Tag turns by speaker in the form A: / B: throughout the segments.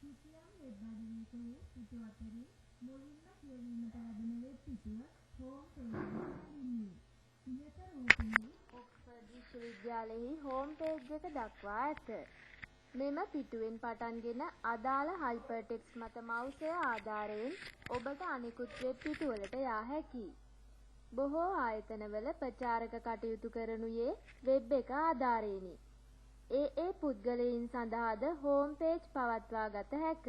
A: කිසියම් වෙබ් අඩවියක වූ පිටු අතරින් මුලින්ම කියවීමට ලැබෙන වෙබ් පිටුව හෝම් පේජ් යයි හැඳින්වේ. ඉහත රූපයේ ඔක්ස්ෆර්ඩ් විශ්වවිද්‍යාලයෙහි හෝම් පේජ් එක දක්වා ඇත. මෙම පිටුවෙන් පටන්ගෙන අදාළ හයිපර්ටෙක්ස්ට් මත මවුසය ආධාරයෙන් ඔබට අනෙකුත් වෙබ් පිටුවලට යා හැකියි. බොහෝ ආයතනවල ප්‍රචාරක කටයුතු කරනුයේ වෙබ් එක ආධාරයෙනි. ඒ පුද්ගලයන් සඳහාද හෝම් පේජ් පවත්වා ගත හැක.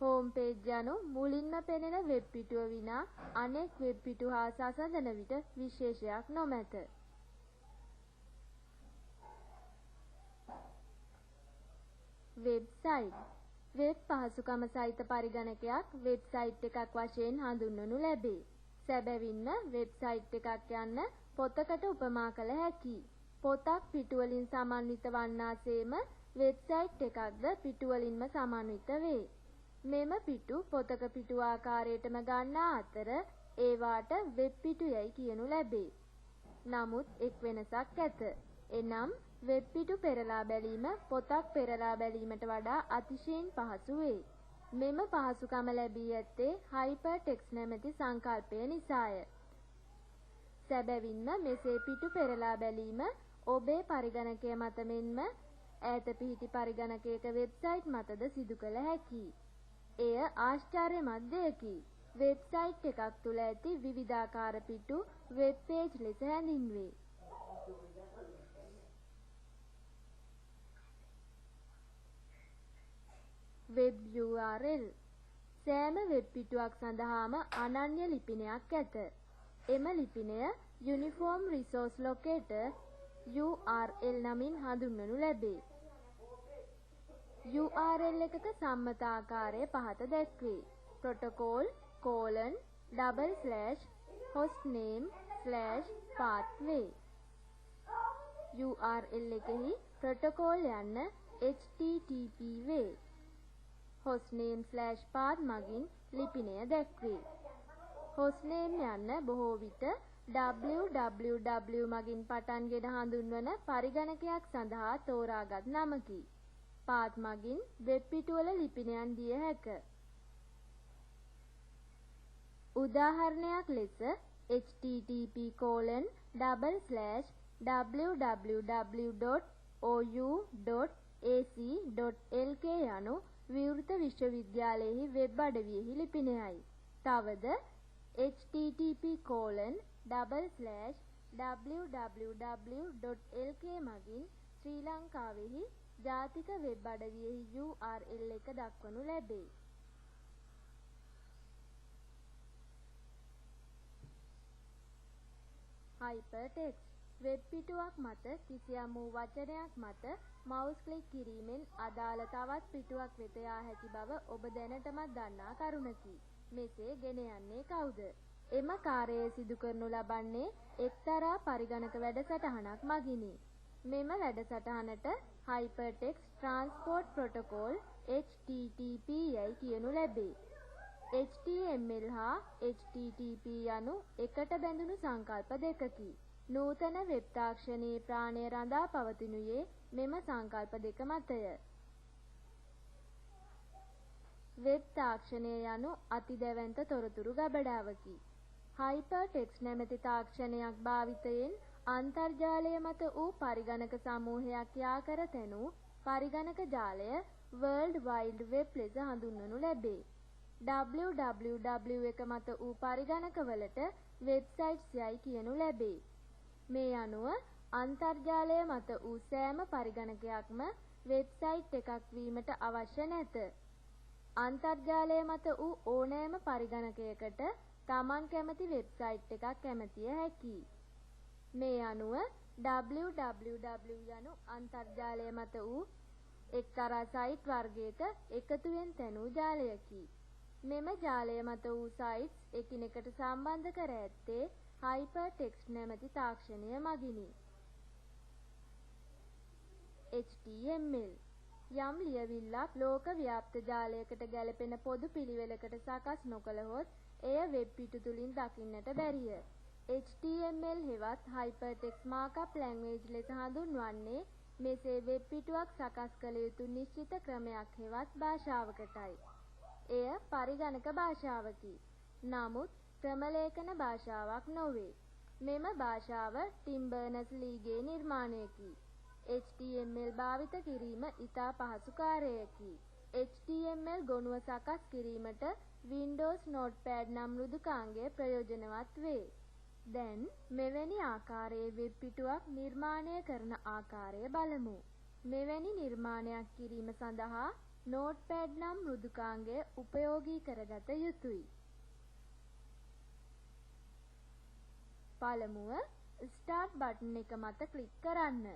A: හෝම් පේජ් යනු මුලින්ම පෙනෙන වෙබ් පිටුව විනා අනෙක් වෙබ් පිටු හා සසඳන විට විශේෂයක් නොමැත. වෙබ්සයිට් වෙබ් පහසුකම සහිත පරිගණකයක් වෙබ්සයිට් එකක් වශයෙන් හඳුන්වනු ලැබේ. සැබවින්ම වෙබ්සයිට් එකක් යන්න පොතකට උපමා කළ හැකියි. පොතක් පිටුවලින් සමන්විත වන්නාසේම වෙබ්සයිට් එකක්ද පිටුවලින්ම සමන්විත වේ. මෙම පිටු පොතක පිටු ආකාරයටම ගන්නා අතර ඒවාට වෙබ් පිටු යයි කියනු ලැබේ. නමුත් එක් වෙනසක් ඇත. එනම් වෙබ් පිටු පෙරලා බැලීම පොතක් පෙරලා බැලීමට වඩා අතිශයින් පහසු වේ. මෙම පහසුකම ලැබී ඇත්තේ හයිපර්ටෙක්ස්ට් නැමැති සංකල්පය නිසාය. සැබවින්ම මෙසේ පිටු පෙරලා බැලීම ඔබේ පරිගණකය මත මෙන්ම ඈත පිහිටි පරිගණකයක වෙබ්සයිට් මතද සිදු කළ හැකියි. එය ආශ්චර්යමත් දෙයකි. වෙබ්සයිට් එකක් තුළ ඇති විවිධාකාර පිටු වෙබ් පේජ් ලෙස හැඳින්වේ. වෙබ් URL සෑම වෙබ් පිටුවක් සඳහාම අනන්‍ය ලිපිනයක් ඇත. එම ලිපිනය Uniform Resource Locator URL නමින් හඳුන්වනු ලැබේ. URL එකක සම්මත ආකාරය පහත දැක්වේ. protocol:/hostname/pathway URL එකෙහි protocol යන්න HTTP වේ. hostname/path මගින් ලිපිනය දැක්වේ. hostname යන්න බොහෝ විට www මගින් පටන්ගෙන හඳුන්වන පරිගණකයක් සඳහා තෝරාගත් නමකි. පාත් මගින් වෙබ් පිටුවල ලිපිනයන් දිය හැක. උදාහරණයක් ලෙස http://www.ou.ac.lk යනු විවෘත විශ්වවිද්‍යාලයෙහි වෙබ් අඩවියෙහි ලිපිනයයි. තවද http://www.lk මගින් ශ්‍රී ලංකාවෙහි ජාතික වෙබ් අඩවියෙහි URL එක දක්වනු ලැබේ. හයිපර්ටෙක්ස්ට් වෙබ් පිටුවක් මත කිසියම් වූ වචනයක් මත මවුස් ක්ලික් කිරීමෙන් අදාළ තවත් පිටුවක් වෙත යා හැකි බව ඔබ දැනටමත් දන්නා කරුණකි. මෙසේ ගෙන යන්නේ කවුද? එම කාර්යය සිදු කරනු ලබන්නේ එක්තරා පරිගණක වැඩසටහනක් මගිනි. මෙම වැඩසටහනට Hypertext Transport Protocol HTTP යයි කියනු ලැබේ. HTML හා HTTP යනු එකට බැඳුණු සංකල්ප දෙකකි. නූතන වෙබ් තාක්ෂණයේ ප්‍රාණය රඳා පවතිනුයේ මෙම සංකල්ප දෙක මතය. වෙබ් තාක්ෂණය යනු අතිදැවැන්ත තොරතුරු ගබඩාවකි. හයිපර්ටෙක්ස්ට් නැමැති තාක්ෂණයක් භාවිතයෙන් අන්තර්ජාලය මත වූ පරිගණක සමූහයක් යා කර තැනූ පරිගණක ජාලය World Wide Web ලෙස හඳුන්වනු ලැබේ. www එක මත වූ පරිගණකවලට වෙබ්සයිට්ස් යයි කියනු ලැබේ. මේ අනුව අන්තර්ජාලය මත වූ සෑම පරිගණකයක්ම වෙබ්සයිට් එකක් වීමට අවශ්‍ය නැත. අන්තර්ජාලය මත වූ ඕනෑම පරිගණකයකට තමන් කැමති වෙබ්සයිට් එකක් කැමතිය හැකියි. මේ අනුව www යනු අන්තර්ජාලය මත වූ එක්තරා සයිට් වර්ගයක එකතුවෙන් තැනූ ජාලයකි. මෙම ජාලය මත වූ සයිට්ස් එකිනෙකට සම්බන්ධ කර ඇත්තේ හයිපර්ටෙක්ස්ට් නැමැති තාක්ෂණය මගිනි. HTML යම් ලියවිල්ලක් ලෝක ව්‍යාප්ත ජාලයකට ගැලපෙන පොදු පිළිවෙලකට සකස් නොකළහොත් එය වෙබ් පිටු තුලින් දකින්නට බැරිය. HTML හෙවත් Hypertext Markup Language ලෙස හඳුන්වන්නේ මෙසේ වෙබ් පිටුවක් සකස් කළ යුතු නිශ්චිත ක්‍රමයක් හෙවත් භාෂාවකටයි. එය පරිගණක භාෂාවකි. නමුත් ක්‍රමලේඛන භාෂාවක් නොවේ. මෙම භාෂාව ටිම් බර්නර්ස්-ලීගේ නිර්මාණයකි. HTML භාවිත කිරීම ඉතා පහසු කාර්යයකි. HTML ගොනුව සකස් කිරීමට Windows Notepad නම් මෘදුකාංගය ප්‍රයෝජනවත් වේ. දැන් මෙවැනි ආකාරයේ වෙබ් පිටුවක් නිර්මාණය කරන ආකාරය බලමු. මෙවැනි නිර්මාණයක් කිරීම සඳහා Notepad නම් මෘදුකාංගය උපයෝගී කරගත යුතුයි. පළමුව Start බටන් එක මත ක්ලික් කරන්න.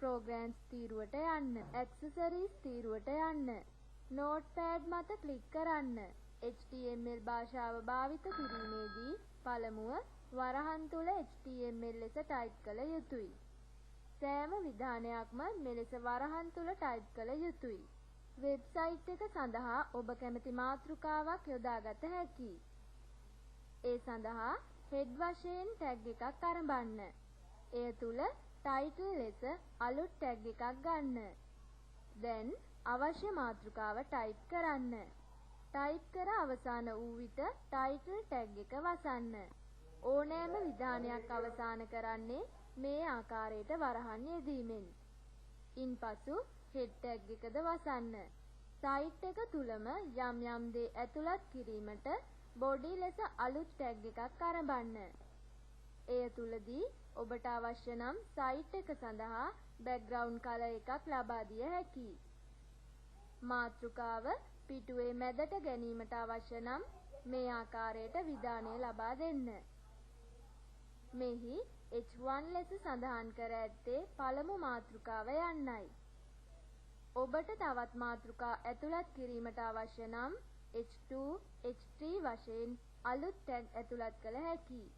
A: Programs තීරුවට යන්න. Accessories තීරුවට යන්න. Notepad මත ක්ලික් කරන්න. HTML භාෂාව භාවිත කිරීමේදී පළමුව වරහන් තුල HTML ලෙස ටයිප් කළ යුතුයි. සෑම විධානයක්ම මෙලෙස වරහන් තුල ටයිප් කළ යුතුයි. වෙබ්සයිට් එක සඳහා ඔබ කැමති මාතෘකාවක් යොදාගත හැකියි. ඒ සඳහා head වශයෙන් tag එකක් අරඹන්න. එය තුල title ලෙස අලුත් tag එකක් ගන්න. දැන් අවශ්‍ය මාතෘකාව ටයිප් කරන්න. ටයිප් කර අවසන් වූ විට title tag එක වසන්න. ඕනෑම විධානයක් අවසන් කරන්නේ මේ ආකාරයට වරහන් යෙදීමෙන්. ඉන්පසු head tag එකද වසන්න. සයිට් එක තුලම යම් යම් දේ ඇතුළත් කිරීමට body ලෙස අලුත් tag එකක් අරඹන්න. එය තුලදී ඔබට අවශ්‍ය නම් සයිට් එක සඳහා background color එකක් ලබා දිය හැකියි. මාතෘකාව පිටුවේ මැදට ගැනීමට අවශ්‍ය නම් මේ ආකාරයට විධානය ලබා දෙන්න. මෙහි H1 ලෙස සඳහන් කර ඇත්තේ පළමු මාතෘකාව යන්නයි. ඔබට තවත් මාතෘකා ඇතුළත් කිරීමට අවශ්‍ය නම් H2, H3 වශයෙන් අලුත් tag ඇතුළත් කළ හැකියි.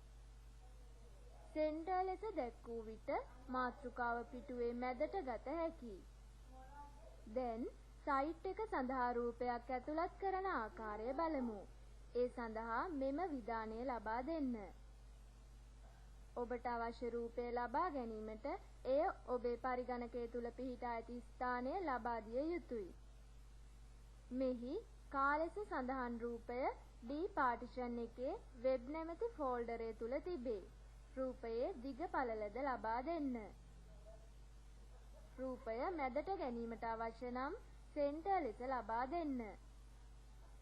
A: center ලෙස දැක්වූ විට මාතෘකාව පිටුවේ මැදට ගත හැකියි. දැන් සයිට් එක සඳහා රූපයක් ඇතුළත් කරන ආකාරය බලමු. ඒ සඳහා මෙම විධානය ලබා දෙන්න. ඔබට අවශ්‍ය රූපය ලබා ගැනීමට එය ඔබේ පරිගණකය තුල පිහිටා ඇති ස්ථානය ලබා දිය යුතුයි. මෙහි කා ලෙස සඳහන් රූපය D පාටිෂන් එකේ වෙබ් නැමැති ෆෝල්ඩරය තුල තිබේ. රූපයේ දිග පළලද ලබා දෙන්න. රූපය මැදට ගැනීමට අවශ්‍ය නම් center ලෙස ලබා දෙන්න.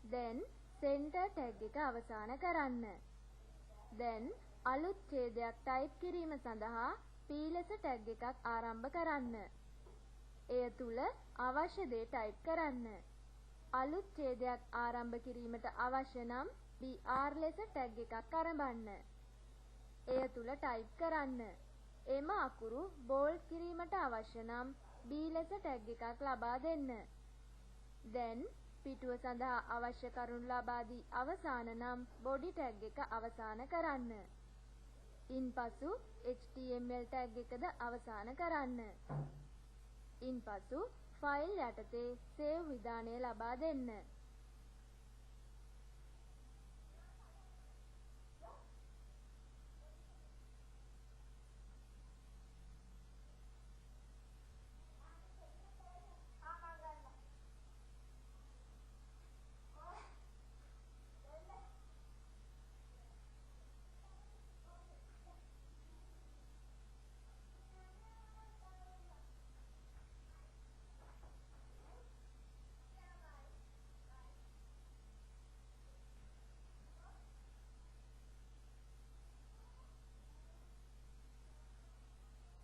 A: දැන් center tag එක අවසන් කරන්න. දැන් අලුත් ඡේදයක් ටයිප් කිරීම සඳහා P ලෙස tag එකක් ආරම්භ කරන්න. එය තුල අවශ්‍ය දේ ටයිප් කරන්න. අලුත් ඡේදයක් ආරම්භ කිරීමට අවශ්‍ය නම් BR ලෙස tag එකක් අරඹන්න. එය තුල ටයිප් කරන්න. එම අකුරු බෝල්ඩ් කිරීමට අවශ්‍ය නම් B ලෙස tag එකක් ලබා දෙන්න. දැන් පිටුව සඳහා අවශ්‍ය කරුණු ලබා දී අවසාන නම් body tag එක අවසන් කරන්න. ඉන්පසු HTML tag එකද අවසන් කරන්න. ඉන්පසු ෆයිල් යටතේ save විධානය ලබා දෙන්න.